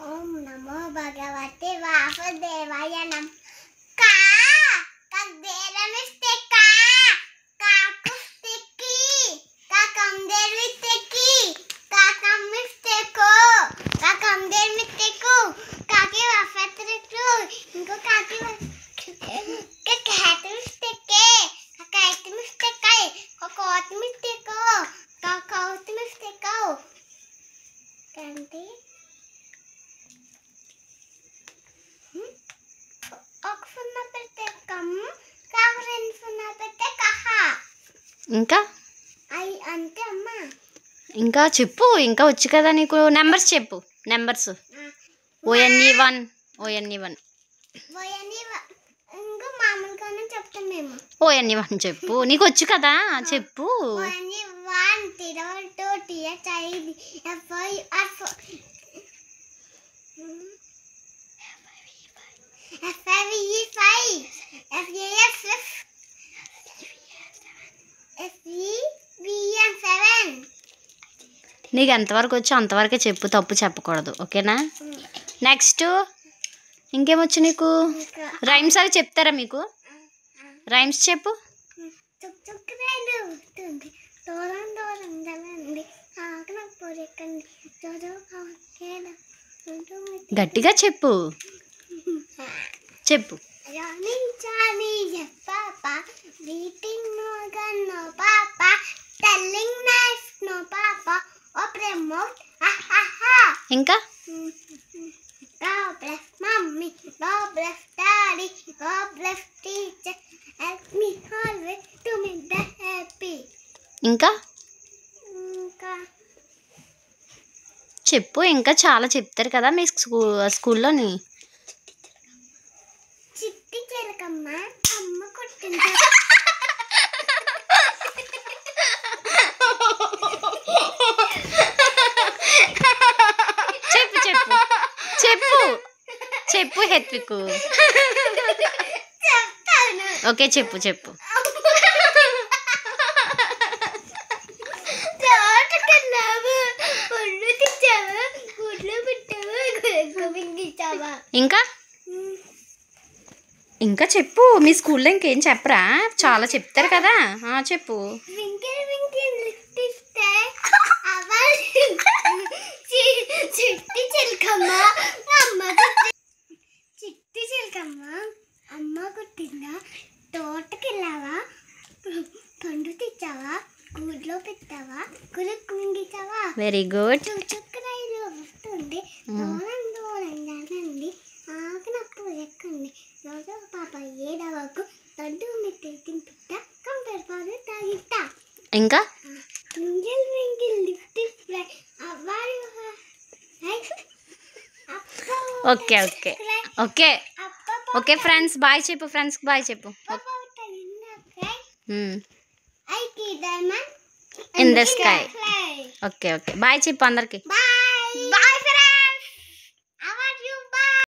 ఓం నమో భగవతే వాసుదేవాయ నమః. కా కదేరమిస్తే కా కాకుస్తికి కాకందేర్విస్తేకి కాకమ్మిస్తేకో కాకందేర్మిస్తేకు కాకి వఫత్రకు ఇంకో కాకి కాకైతమిస్తేకే కాకైతమిస్తేకై కాకౌతమిస్తేకో కాకౌతమిస్తేకో కంటి ఒక సున్నా పెడితే కమ్ కాక రెండు సున్నా పెడితే కహ. ఇంకా అంతే అమ్మా. ఇంకా చెప్పు, ఇంకా వచ్చు కదా నీకు. నెంబర్స్ చెప్పు, నెంబర్స్. ONE1 ONE1 ఇంకా మామూలుగానే చెప్తాం మేము. ONE1 చెప్పు, నీకు వచ్చు కదా చెప్పు. ONE1 2 THI FI నీకు ఎంతవరకు వచ్చో అంతవరకే చెప్పు, తప్పు చెప్పకూడదు, ఓకేనా? నెక్స్ట్ ఇంకేమొచ్చు నీకు? రైమ్స్ అవి చెప్తారా మీకు? రైమ్స్ చెప్పు. గట్టిగా చెప్పు, చెప్పు. ఇంకా God bless mommy, God bless daddy, God bless teacher, help me always to make them happy. ఇంకా చెప్పు. ఇంకా చాలా చెప్తారు కదా మీ స్కూల్లోని. చిట్టి చిలకమ్మ అమ్మ కొట్టింది. చెప్పు చెప్పు చెప్పు చెప్పు హెత్వికు. ఓకే చెప్పు చెప్పు. ఇంకా ఇంకా చెప్పు. మీ స్కూల్లో ఇంకేం చెప్పరా? చాలా చెప్తారు కదా, చెప్పు. చిట్టి చిలకమ్మ అమ్మ కొట్టిందా, తోటకెళ్ళావా, పండు తెచ్చావా, గుడ్లో పెట్టావా, కులుక్కు మింగిచావా. Very good. చుక్కరాయిలు వస్తుంది దూరం దూరంగా రండి, ఆకినప్పు ఎక్కండి, రోజు పాప ఏడవకు, తడ్డు మిట్టి తింపిట్ట, కంపేర్ పాలు తాగిట్ట. ఇంకా మింగిల్ మింగిల్ లిప్టిక్ ఫ్లై అవ్వాలి. Okay okay okay okay friends bye చెప్పు. ఫ్రెండ్స్కి బాయ్ చెప్పు. In the sky. Okay okay bye చెప్పు అందరికి. బాయ్.